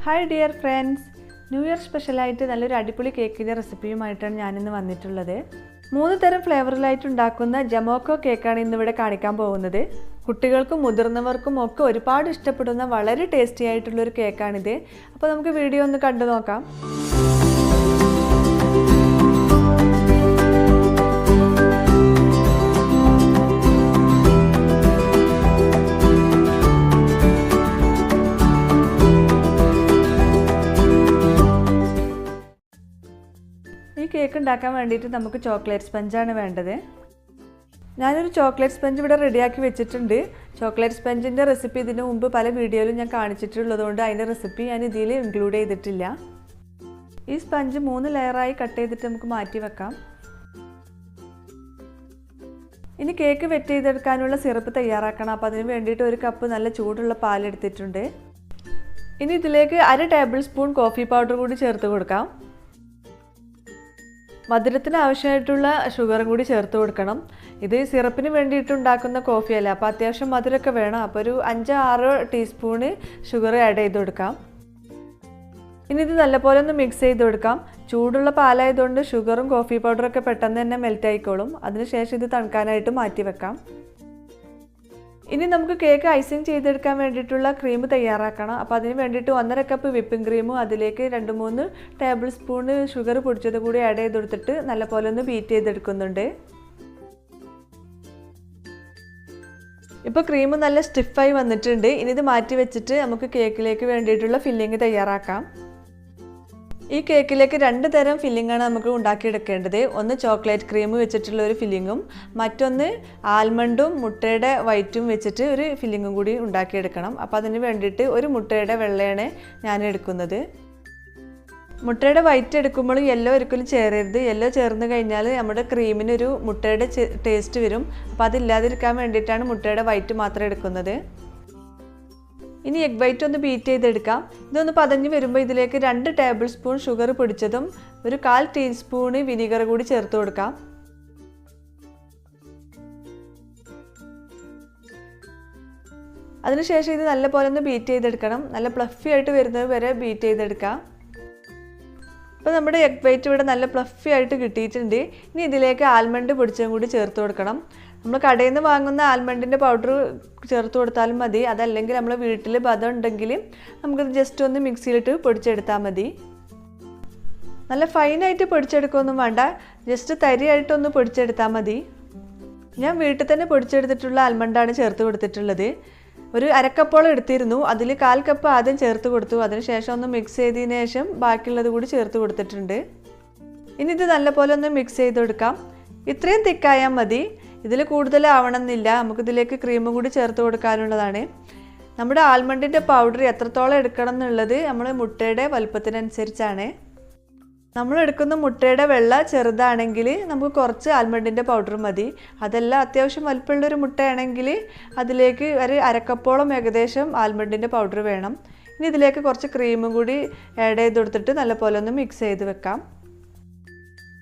Hi dear friends, new year സ്പെഷ്യലായിട്ട് നല്ലൊരു അടിപൊളി കേക്കിൻ്റെ റെസിപ്പിയുമായിട്ടാണ് ഞാനിന്ന് വന്നിട്ടുള്ളത്. 3 തരം ഫ്ലേവറിലായിട്ട് ഉണ്ടാക്കുന്ന ജമോക്കോ കേക്കാണ് ഇന്നിവിടെ കാണിക്കാൻ പോകുന്നത്. കുട്ടികൾക്കും മുതിർന്നവർക്കും ഒക്കെ ഒരുപാട് ഇഷ്ടപ്പെടുന്ന വളരെ ടേസ്റ്റി ആയിട്ടുള്ളൊരു കേക്കാണിത്. അപ്പോൾ നമുക്ക് വീഡിയോ ഒന്ന് കണ്ടു നോക്കാം. ഈ കേക്ക് ഉണ്ടാക്കാൻ വേണ്ടിയിട്ട് നമുക്ക് ചോക്ലേറ്റ് സ്പഞ്ചാണ് വേണ്ടത്. ഞാനൊരു ചോക്ലേറ്റ് സ്പഞ്ച് ഇവിടെ റെഡിയാക്കി വെച്ചിട്ടുണ്ട്. ചോക്ലേറ്റ് സ്പഞ്ചിൻ്റെ റെസിപ്പി ഇതിനു മുമ്പ് പല വീഡിയോയിലും ഞാൻ കാണിച്ചിട്ടുള്ളതുകൊണ്ട് അതിൻ്റെ റെസിപ്പി ഞാൻ ഇതിൽ ഇൻക്ലൂഡ് ചെയ്തിട്ടില്ല. ഈ സ്പഞ്ച് 3 ലെയറായി കട്ട് ചെയ്തിട്ട് നമുക്ക് മാറ്റി വെക്കാം. ഇനി കേക്ക് വെറ്റ് ചെയ്തെടുക്കാനുള്ള സിറപ്പ് തയ്യാറാക്കണം. അപ്പോൾ അതിന് വേണ്ടിയിട്ട് 1 കപ്പ് നല്ല ചൂടുള്ള പാലെടുത്തിട്ടുണ്ട്. ഇനി ഇതിലേക്ക് 1/2 ടേബിൾ സ്പൂൺ കോഫി പൗഡർ കൂടി ചേർത്ത് കൊടുക്കാം. മധുരത്തിന് ആവശ്യമായിട്ടുള്ള ഷുഗറും കൂടി ചേർത്ത് കൊടുക്കണം. ഇത് സിറപ്പിന് വേണ്ടിയിട്ട് ഉണ്ടാക്കുന്ന കോഫിയല്ല, അപ്പോൾ അത്യാവശ്യം മധുരമൊക്കെ വേണം. അപ്പോൾ ഒരു 5-6 ടീസ്പൂണ് ഷുഗർ ആഡ് ചെയ്ത് കൊടുക്കാം. ഇനി ഇത് നല്ലപോലെ ഒന്ന് മിക്സ് ചെയ്ത് കൊടുക്കാം. ചൂടുള്ള പാലായതുകൊണ്ട് ഷുഗറും കോഫി പൗഡറൊക്കെ പെട്ടെന്ന് തന്നെ മെൽറ്റ് ആയിക്കോളും. അതിനുശേഷം ഇത് തണുക്കാനായിട്ട് മാറ്റി വെക്കാം. ഇനി നമുക്ക് കേക്ക് ഐസിങ് ചെയ്തെടുക്കാൻ വേണ്ടിയിട്ടുള്ള ക്രീം തയ്യാറാക്കണം. അപ്പോൾ അതിന് വേണ്ടിയിട്ട് 1.5 കപ്പ് വിപ്പിംഗ് ക്രീമും അതിലേക്ക് 2-3 ടേബിൾ സ്പൂണ് ഷുഗർ പൊടിച്ചത് കൂടി ആഡ് ചെയ്ത് കൊടുത്തിട്ട് നല്ലപോലെ ഒന്ന് ബീറ്റ് ചെയ്തെടുക്കുന്നുണ്ട്. ഇപ്പോൾ ക്രീം നല്ല സ്റ്റിഫായി വന്നിട്ടുണ്ട്. ഇനി ഇത് മാറ്റി വെച്ചിട്ട് നമുക്ക് കേക്കിലേക്ക് വേണ്ടിയിട്ടുള്ള ഫില്ലിങ് തയ്യാറാക്കാം. ഈ കേക്കിലേക്ക് 2 തരം ഫില്ലിങ്ങാണ് നമുക്ക് ഉണ്ടാക്കിയെടുക്കേണ്ടത്. ഒന്ന് ചോക്ലേറ്റ് ക്രീം വെച്ചിട്ടുള്ള ഒരു ഫില്ലിങ്ങും മറ്റൊന്ന് ആൽമണ്ടും മുട്ടയുടെ വൈറ്റും വെച്ചിട്ട് ഒരു ഫില്ലിങ്ങും കൂടി ഉണ്ടാക്കിയെടുക്കണം. അപ്പോൾ അതിന് വേണ്ടിയിട്ട് 1 മുട്ടയുടെ വെള്ളയാണ് ഞാൻ എടുക്കുന്നത്. മുട്ടയുടെ വൈറ്റ് എടുക്കുമ്പോൾ യെല്ലോ ഒരിക്കലും ചേരരുത്. യെല്ലോ ചേർന്ന് കഴിഞ്ഞാൽ നമ്മുടെ ക്രീമിനൊരു മുട്ടയുടെ ടേസ്റ്റ് വരും. അപ്പോൾ അതില്ലാതിരിക്കാൻ വേണ്ടിയിട്ടാണ് മുട്ടയുടെ വൈറ്റ് മാത്രം എടുക്കുന്നത്. ഇനി എഗ് വൈറ്റ് ഒന്ന് ബീറ്റ് ചെയ്തെടുക്കാം. ഇതൊന്ന് പതഞ്ഞ് വരുമ്പോൾ ഇതിലേക്ക് 2 ടേബിൾ സ്പൂൺ ഷുഗർ പൊടിച്ചതും 1/4 ടീസ്പൂണ് വിനീഗർ കൂടി ചേർത്ത് കൊടുക്കാം. അതിനുശേഷം ഇത് നല്ലപോലെ ഒന്ന് ബീറ്റ് ചെയ്തെടുക്കണം. നല്ല ഫ്ലഫി ആയിട്ട് വരുന്നത് വരെ ബീറ്റ് ചെയ്തെടുക്കാം. അപ്പോൾ നമ്മുടെ എഗ് വൈറ്റ് ഇവിടെ നല്ല ഫ്ലഫി ആയിട്ട് കിട്ടിയിട്ടുണ്ട്. ഇനി ഇതിലേക്ക് ആൽമണ്ട് പൊടിച്ചതും കൂടി ചേർത്ത് കൊടുക്കണം. നമ്മൾ കടയിൽ നിന്ന് വാങ്ങുന്ന ആൽമണ്ടിൻ്റെ പൗഡർ ചേർത്ത് കൊടുത്താലും മതി. അതല്ലെങ്കിൽ നമ്മൾ വീട്ടിൽ ബദം ഉണ്ടെങ്കിൽ നമുക്കത് ജസ്റ്റ് ഒന്ന് മിക്സിയിലിട്ട് പൊടിച്ചെടുത്താൽ മതി. നല്ല ഫൈനായിട്ട് പൊടിച്ചെടുക്കുകയൊന്നും വേണ്ട, ജസ്റ്റ് തരിയായിട്ടൊന്ന് പൊടിച്ചെടുത്താൽ മതി. ഞാൻ വീട്ടിൽ തന്നെ പൊടിച്ചെടുത്തിട്ടുള്ള ആൽമണ്ടാണ് ചേർത്ത് കൊടുത്തിട്ടുള്ളത്. ഒരു 1/2 കപ്പോളം എടുത്തിരുന്നു. അതിൽ 1/4 കപ്പ് ആദ്യം ചേർത്ത് കൊടുത്തു. അതിനുശേഷം ഒന്ന് മിക്സ് ചെയ്തതിന് ശേഷം ബാക്കിയുള്ളത് കൂടി ചേർത്ത് കൊടുത്തിട്ടുണ്ട്. ഇനി ഇത് നല്ലപോലെ ഒന്ന് മിക്സ് ചെയ്ത് കൊടുക്കാം. ഇത്രയും തിക്കായാൽ മതി, ഇതിൽ കൂടുതലാവണമെന്നില്ല. നമുക്കിതിലേക്ക് ക്രീമും കൂടി ചേർത്ത് കൊടുക്കാനുള്ളതാണ്. നമ്മുടെ ആൽമണ്ടിൻ്റെ പൗഡർ എത്രത്തോളം എടുക്കണം എന്നുള്ളത് നമ്മൾ മുട്ടയുടെ വലുപ്പത്തിനനുസരിച്ചാണ്. നമ്മൾ എടുക്കുന്ന മുട്ടയുടെ വെള്ള ചെറുതാണെങ്കിൽ നമുക്ക് കുറച്ച് ആൽമണ്ടിൻ്റെ പൗഡർ മതി. അതല്ല അത്യാവശ്യം വലുപ്പമുള്ളൊരു മുട്ടയാണെങ്കിൽ അതിലേക്ക് 1/2 കപ്പോളം ഏകദേശം ആൽമണ്ടിൻ്റെ പൗഡർ വേണം. ഇനി ഇതിലേക്ക് കുറച്ച് ക്രീമും കൂടി ആഡ് ചെയ്ത് കൊടുത്തിട്ട് നല്ലപോലെ ഒന്ന് മിക്സ് ചെയ്ത് വെക്കാം.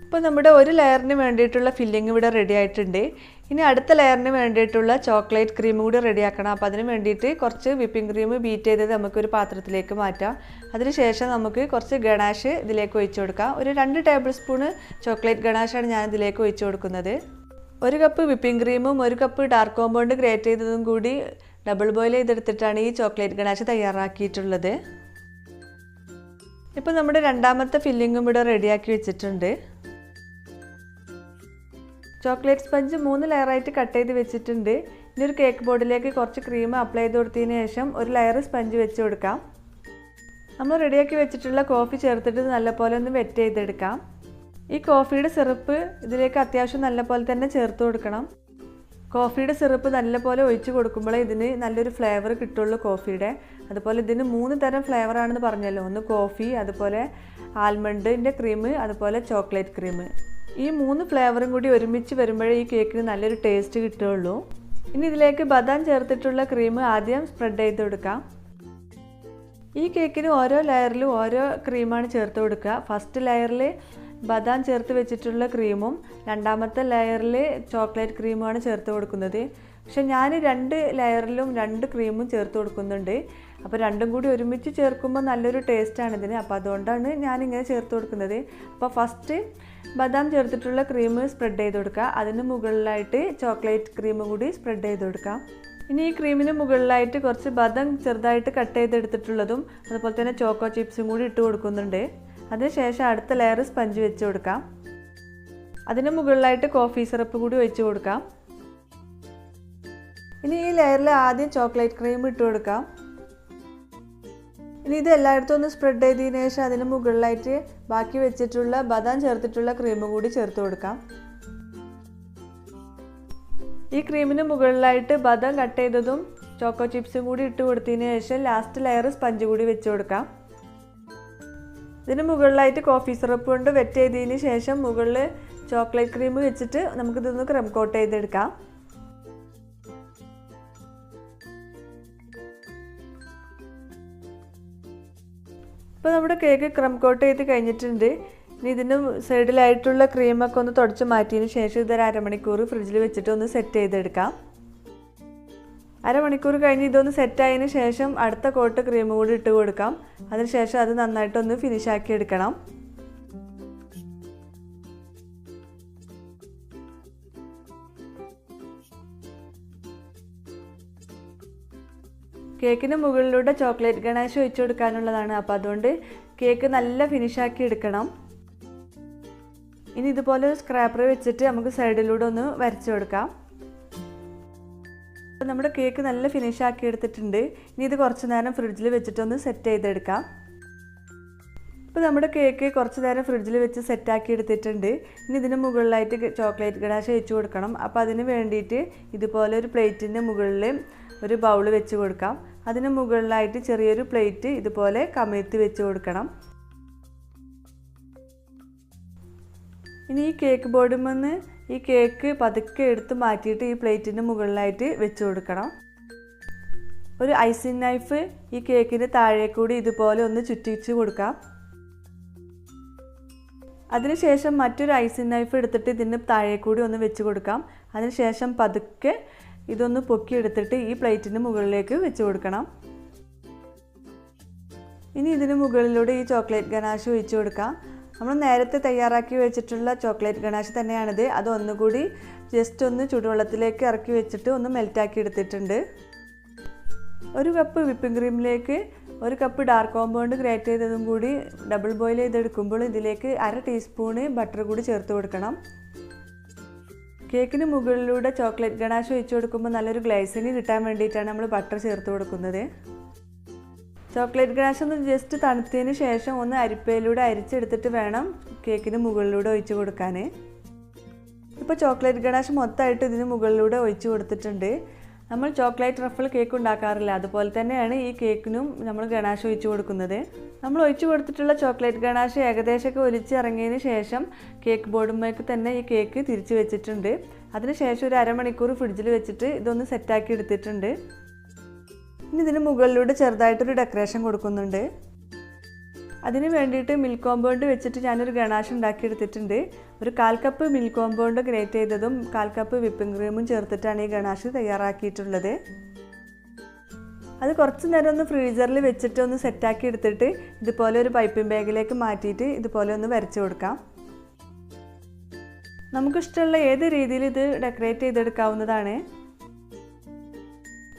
ഇപ്പോൾ നമ്മുടെ 1 ലെയറിന് വേണ്ടിയിട്ടുള്ള ഫില്ലിങ് ഇവിടെ റെഡി ആയിട്ടുണ്ട്. ഇനി അടുത്ത ലെയറിന് വേണ്ടിയിട്ടുള്ള ചോക്ലേറ്റ് ക്രീം കൂടി റെഡിയാക്കണം. അപ്പോൾ അതിന് വേണ്ടിയിട്ട് കുറച്ച് വിപ്പിംഗ് ക്രീം ബീറ്റ് ചെയ്തത് നമുക്കൊരു പാത്രത്തിലേക്ക് മാറ്റാം. അതിനുശേഷം നമുക്ക് കുറച്ച് ഗണാഷ് ഇതിലേക്ക് ഒഴിച്ചു കൊടുക്കാം. ഒരു 2 ടേബിൾ സ്പൂണ് ചോക്ലേറ്റ് ഗണാഷാണ് ഞാൻ ഇതിലേക്ക് ഒഴിച്ചു കൊടുക്കുന്നത്. 1 കപ്പ് വിപ്പിംഗ് ക്രീമും 1 കപ്പ് ഡാർക്ക് കോമ്പൗണ്ട് ഗ്രേറ്റ് ചെയ്തതും കൂടി ഡബിൾ ബോയിൽ ചെയ്തെടുത്തിട്ടാണ് ഈ ചോക്ലേറ്റ് ഗണാഷ് തയ്യാറാക്കിയിട്ടുള്ളത്. ഇപ്പോൾ നമ്മുടെ രണ്ടാമത്തെ ഫില്ലിങ്ങും ഇവിടെ റെഡിയാക്കി വെച്ചിട്ടുണ്ട്. ചോക്ലേറ്റ് സ്പഞ്ച് 3 ലെയറായിട്ട് കട്ട് ചെയ്ത് വെച്ചിട്ടുണ്ട്. ഇനി ഒരു കേക്ക് ബോർഡിലേക്ക് കുറച്ച് ക്രീം അപ്ലൈ ചെയ്ത് കൊടുത്തതിന് ശേഷം 1 ലെയർ സ്പഞ്ച് വെച്ച് കൊടുക്കാം. നമ്മൾ റെഡിയാക്കി വെച്ചിട്ടുള്ള കോഫി ചേർത്തിട്ട് നല്ലപോലെ ഒന്ന് വെറ്റ് ചെയ്തെടുക്കാം. ഈ കോഫിയുടെ സിറപ്പ് ഇതിലേക്ക് അത്യാവശ്യം നല്ലപോലെ തന്നെ ചേർത്ത് കൊടുക്കണം. കോഫിയുടെ സിറപ്പ് നല്ലപോലെ ഒഴിച്ച് കൊടുക്കുമ്പോൾ ഇതിന് നല്ലൊരു ഫ്ലേവർ കിട്ടുള്ളൂ കോഫിയുടെ. അതുപോലെ ഇതിന് 3 തരം ഫ്ലേവറാണെന്ന് പറഞ്ഞല്ലോ. ഒന്ന് കോഫി, അതുപോലെ ആൽമണ്ടിൻ്റെ ക്രീം, അതുപോലെ ചോക്ലേറ്റ് ക്രീം. ഈ 3 ഫ്ലേവറും കൂടി ഒരുമിച്ച് വരുമ്പോഴേ ഈ കേക്കിന് നല്ലൊരു ടേസ്റ്റ് കിട്ടുകയുള്ളൂ. ഇനി ഇതിലേക്ക് ബദാം ചേർത്തിട്ടുള്ള ക്രീം ആദ്യം സ്പ്രെഡ് ചെയ്ത് കൊടുക്കാം. ഈ കേക്കിന് ഓരോ ലെയറിലും ഓരോ ക്രീമാണ് ചേർത്ത് കൊടുക്കുക. ഫസ്റ്റ് ലെയറിൽ ബദാം ചേർത്ത് വെച്ചിട്ടുള്ള ക്രീമും രണ്ടാമത്തെ ലെയറിൽ ചോക്ലേറ്റ് ക്രീമുമാണ് ചേർത്ത് കൊടുക്കുന്നത്. പക്ഷെ ഞാൻ 2 ലെയറിലും 2 ക്രീമും ചേർത്ത് കൊടുക്കുന്നുണ്ട്. അപ്പോൾ രണ്ടും കൂടി ഒരുമിച്ച് ചേർക്കുമ്പോൾ നല്ലൊരു ടേസ്റ്റാണ് ഇതിന്. അപ്പോൾ അതുകൊണ്ടാണ് ഞാനിങ്ങനെ ചേർത്ത് കൊടുക്കുന്നത്. അപ്പോൾ ഫസ്റ്റ് ബദാം ചേർത്തിട്ടുള്ള ക്രീം സ്പ്രെഡ് ചെയ്ത് കൊടുക്കുക. അതിന് മുകളിലായിട്ട് ചോക്ലേറ്റ് ക്രീം കൂടി സ്പ്രെഡ് ചെയ്ത് കൊടുക്കാം. ഇനി ഈ ക്രീമിന് മുകളിലായിട്ട് കുറച്ച് ബദാം ചെറുതായിട്ട് കട്ട് ചെയ്തെടുത്തിട്ടുള്ളതും അതുപോലെ തന്നെ ചോക്കോ ചിപ്സും കൂടി ഇട്ട് കൊടുക്കുന്നുണ്ട്. അതിനുശേഷം അടുത്ത ലെയർ സ്പഞ്ച് വെച്ച് കൊടുക്കാം. അതിന് മുകളിലായിട്ട് കോഫി സിറപ്പ് കൂടി ഒഴിച്ച് കൊടുക്കാം. ഇനി ഈ ലെയറിൽ ആദ്യം ചോക്ലേറ്റ് ക്രീം ഇട്ട് കൊടുക്കാം. ഇനി ഇത് എല്ലായിടത്തും ഒന്ന് സ്പ്രെഡ് ചെയ്തതിന് ശേഷം അതിന് മുകളിലായിട്ട് ബാക്കി വെച്ചിട്ടുള്ള ബദാം ചേർത്തിട്ടുള്ള ക്രീം കൂടി ചേർത്ത് കൊടുക്കാം. ഈ ക്രീമിന് മുകളിലായിട്ട് ബദാം കട്ട് ചെയ്തതും ചോക്കോ ചിപ്സും കൂടി ഇട്ട് കൊടുത്തതിന് ശേഷം ലാസ്റ്റ് ലെയർ സ്പഞ്ച് കൂടി വെച്ച് കൊടുക്കാം. ഇതിന് മുകളിലായിട്ട് കോഫി സിറപ്പ് കൊണ്ട് വെറ്റ് ചെയ്തതിന് ശേഷം മുകളിൽ ചോക്ലേറ്റ് ക്രീം വെച്ചിട്ട് നമുക്കിതൊന്ന് ക്രം കോട്ട് ചെയ്തെടുക്കാം. ഇപ്പോൾ നമ്മുടെ കേക്ക് ക്രം കോട്ട് ചെയ്ത് കഴിഞ്ഞിട്ടുണ്ട്. ഇനി ഇതിൻ്റെ സൈഡിലായിട്ടുള്ള ക്രീമൊക്കെ ഒന്ന് തുടച്ച് മാറ്റിയതിന് ശേഷം ഇതൊരു അരമണിക്കൂർ ഫ്രിഡ്ജിൽ വെച്ചിട്ട് ഒന്ന് സെറ്റ് ചെയ്തെടുക്കാം. അരമണിക്കൂർ കഴിഞ്ഞ് ഇതൊന്ന് സെറ്റായതിന് ശേഷം അടുത്ത കോട്ട് ക്രീം കൂടി ഇട്ട് കൊടുക്കാം. അതിനുശേഷം അത് നന്നായിട്ടൊന്ന് ഫിനിഷാക്കി എടുക്കണം. കേക്കിന് മുകളിലൂടെ ചോക്ലേറ്റ് ഗണാഷ് ഒഴിച്ചു കൊടുക്കാനുള്ളതാണ്. അപ്പോൾ അതുകൊണ്ട് കേക്ക് നല്ല ഫിനിഷാക്കി എടുക്കണം. ഇനി ഇതുപോലെ ഒരു സ്ക്രാപ്പർ വെച്ചിട്ട് നമുക്ക് സൈഡിലൂടെ ഒന്ന് വരച്ചു കൊടുക്കാം. അപ്പോൾ നമ്മുടെ കേക്ക് നല്ല ഫിനിഷാക്കി എടുത്തിട്ടുണ്ട്. ഇനി ഇത് കുറച്ച് നേരം ഫ്രിഡ്ജിൽ വെച്ചിട്ടൊന്ന് സെറ്റ് ചെയ്തെടുക്കാം. ഇപ്പോൾ നമ്മുടെ കേക്ക് കുറച്ച് നേരം ഫ്രിഡ്ജിൽ വെച്ച് സെറ്റാക്കി എടുത്തിട്ടുണ്ട്. ഇനി ഇതിന് മുകളിലായിട്ട് ചോക്ലേറ്റ് ഗണാഷ് ഒഴിച്ചു കൊടുക്കണം. അപ്പോൾ അതിന് വേണ്ടിയിട്ട് ഇതുപോലെ ഒരു പ്ലേറ്റിൻ്റെ മുകളിൽ ഒരു ബൗൾ വെച്ച് കൊടുക്കാം. അതിന് മുകളിലായിട്ട് ചെറിയൊരു പ്ലേറ്റ് ഇതുപോലെ കമിഴ്ത്തി വെച്ച് കൊടുക്കണം. ഇനി ഈ കേക്ക് ബോർഡിൽ നിന്ന് ഈ കേക്ക് പതുക്കെ എടുത്ത് മാറ്റിയിട്ട് ഈ പ്ലേറ്റിൻ്റെ മുകളിലായിട്ട് വെച്ച് കൊടുക്കണം. ഒരു ഐസിങ് നൈഫ് ഈ കേക്കിന് താഴെ കൂടി ഇതുപോലെ ഒന്ന് ചുറ്റിച്ച് കൊടുക്കാം. അതിനുശേഷം മറ്റൊരു ഐസിങ് നൈഫ് എടുത്തിട്ട് ഇതിന് താഴെ കൂടി ഒന്ന് വെച്ച് കൊടുക്കാം. അതിനുശേഷം പതുക്കെ ഇതൊന്ന് പൊക്കിയെടുത്തിട്ട് ഈ പ്ലേറ്റിന് മുകളിലേക്ക് വെച്ച് കൊടുക്കണം. ഇനി ഇതിന് മുകളിലൂടെ ഈ ചോക്ലേറ്റ് ഗണാഷ് ഒഴിച്ചു കൊടുക്കാം. നമ്മൾ നേരത്തെ തയ്യാറാക്കി വെച്ചിട്ടുള്ള ചോക്ലേറ്റ് ഗണാഷ് തന്നെയാണിത്. അത് ഒന്നുകൂടി ജസ്റ്റ് ഒന്ന് ചൂടുവെള്ളത്തിലേക്ക് ഇറക്കി വെച്ചിട്ട് ഒന്ന് മെൽറ്റാക്കി എടുത്തിട്ടുണ്ട്. ഒരു കപ്പ് വിപ്പിംഗ് ക്രീമിലേക്ക് ഒരു കപ്പ് ഡാർക്ക് കോമ്പൗണ്ട് ഗ്രേറ്റ് ചെയ്തതും കൂടി ഡബിൾ ബോയിൽ ചെയ്തെടുക്കുമ്പോൾ ഇതിലേക്ക് 1/2 ടീസ്പൂണ് ബട്ടർ കൂടി ചേർത്ത് കൊടുക്കണം. കേക്കിന് മുകളിലൂടെ ചോക്ലേറ്റ് ഗണാഷ് ഒഴിച്ചു കൊടുക്കുമ്പോൾ നല്ലൊരു ഗ്ലേസിങ് കിട്ടാൻ വേണ്ടിയിട്ടാണ് നമ്മൾ ബട്ടർ ചേർത്ത് കൊടുക്കുന്നത്. ചോക്ലേറ്റ് ഗണാഷ് ഒന്ന് ജസ്റ്റ് തണുത്തതിന് ശേഷം ഒന്ന് അരിപ്പയിലൂടെ അരിച്ചെടുത്തിട്ട് വേണം കേക്കിന് മുകളിലൂടെ ഒഴിച്ചു കൊടുക്കാൻ. ഇപ്പോൾ ചോക്ലേറ്റ് ഗണാഷ് മൊത്തമായിട്ട് ഇതിന് മുകളിലൂടെ ഒഴിച്ചു കൊടുത്തിട്ടുണ്ട്. നമ്മൾ ചോക്ലേറ്റ് റഫിൾ കേക്ക് ഉണ്ടാക്കാറില്ല, അതുപോലെ തന്നെയാണ് ഈ കേക്കിനും നമ്മൾ ഗണാഷ് ഒഴിച്ചു കൊടുക്കുന്നത്. നമ്മൾ ഒഴിച്ചു കൊടുത്തിട്ടുള്ള ചോക്ലേറ്റ് ഗണാഷ് ഏകദേശമൊക്കെ ഒലിച്ചിറങ്ങിയതിന് ശേഷം കേക്ക് ബോർഡുമ്മേക്ക് തന്നെ ഈ കേക്ക് തിരിച്ച് വെച്ചിട്ടുണ്ട്. അതിനുശേഷം ഒരു അരമണിക്കൂർ ഫ്രിഡ്ജിൽ വെച്ചിട്ട് ഇതൊന്ന് സെറ്റാക്കി എടുത്തിട്ടുണ്ട്. ഇനി ഇതിന് മുകളിലൂടെ ചെറുതായിട്ടൊരു ഡെക്കറേഷൻ കൊടുക്കുന്നുണ്ട്. അതിന് വേണ്ടിയിട്ട് മിൽക്ക് കോമ്പൗണ്ട് വെച്ചിട്ട് ഞാനൊരു ഗണാഷ് ഉണ്ടാക്കിയെടുത്തിട്ടുണ്ട്. ഒരു 1/4 കപ്പ് മിൽക്ക് കോമ്പൗണ്ട് ഗ്രേറ്റ് ചെയ്തതും 1/4 കപ്പ് വിപ്പിംഗ് ക്രീമും ചേർത്തിട്ടാണ് ഈ ഗണാഷ് തയ്യാറാക്കിയിട്ടുള്ളത്. അത് കുറച്ച് നേരം ഒന്ന് ഫ്രീസറിൽ വെച്ചിട്ട് ഒന്ന് സെറ്റാക്കി എടുത്തിട്ട് ഇതുപോലെ ഒരു പൈപ്പിംഗ് ബാഗിലേക്ക് മാറ്റിയിട്ട് ഇതുപോലെ ഒന്ന് വരച്ച് കൊടുക്കാം. നമുക്കിഷ്ടമുള്ള ഏത് രീതിയിൽ ഇത് ഡെക്കറേറ്റ് ചെയ്തെടുക്കാവുന്നതാണ്.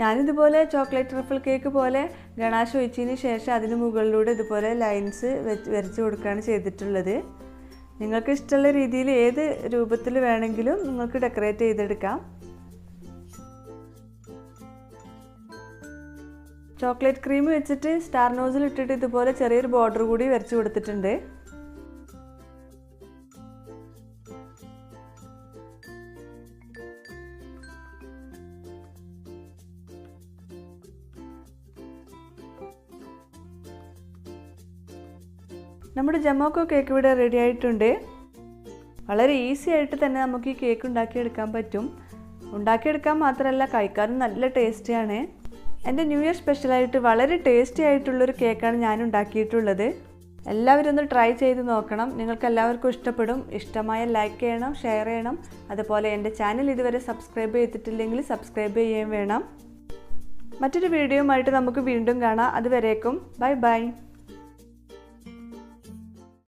ഞാനിതുപോലെ ചോക്ലേറ്റ് റഫിൾ കേക്ക് പോലെ ഗണാഷ് ഒഴിച്ചതിന് ശേഷം അതിന് മുകളിലൂടെ ഇതുപോലെ ലൈൻസ് വരച്ച് കൊടുക്കുകയാണ് ചെയ്തിട്ടുള്ളത്. നിങ്ങൾക്ക് ഇഷ്ടമുള്ള രീതിയിൽ ഏത് രൂപത്തിൽ വേണമെങ്കിലും നിങ്ങൾക്ക് ഡെക്കറേറ്റ് ചെയ്തെടുക്കാം. ചോക്ലേറ്റ് ക്രീം വെച്ചിട്ട് സ്റ്റാർ നോസിൽ ഇട്ടിട്ട് ഇതുപോലെ ചെറിയൊരു ബോർഡർ കൂടി വരച്ച് കൊടുത്തിട്ടുണ്ട്. നമ്മുടെ ജമോക്കോ കേക്ക് ഇവിടെ റെഡി ആയിട്ടുണ്ട്. വളരെ ഈസി ആയിട്ട് തന്നെ നമുക്ക് ഈ കേക്ക് ഉണ്ടാക്കിയെടുക്കാൻ പറ്റും. ഉണ്ടാക്കിയെടുക്കാൻ മാത്രമല്ല കഴിക്കാനും നല്ല ടേസ്റ്റിയാണ്. എൻ്റെ ന്യൂ ഇയർ സ്പെഷ്യലായിട്ട് വളരെ ടേസ്റ്റി ആയിട്ടുള്ളൊരു കേക്കാണ് ഞാൻ ഉണ്ടാക്കിയിട്ടുള്ളത്. എല്ലാവരും ഒന്ന് ട്രൈ ചെയ്ത് നോക്കണം. നിങ്ങൾക്ക് എല്ലാവർക്കും ഇഷ്ടപ്പെടും. ഇഷ്ടമായ ലൈക്ക് ചെയ്യണം, ഷെയർ ചെയ്യണം. അതുപോലെ എൻ്റെ ചാനൽ ഇതുവരെ സബ്സ്ക്രൈബ് ചെയ്തിട്ടില്ലെങ്കിൽ സബ്സ്ക്രൈബ് ചെയ്യുകയും വേണം. മറ്റൊരു വീഡിയോയുമായിട്ട് നമുക്ക് വീണ്ടും കാണാം. അതുവരേക്കും ബൈ ബൈ.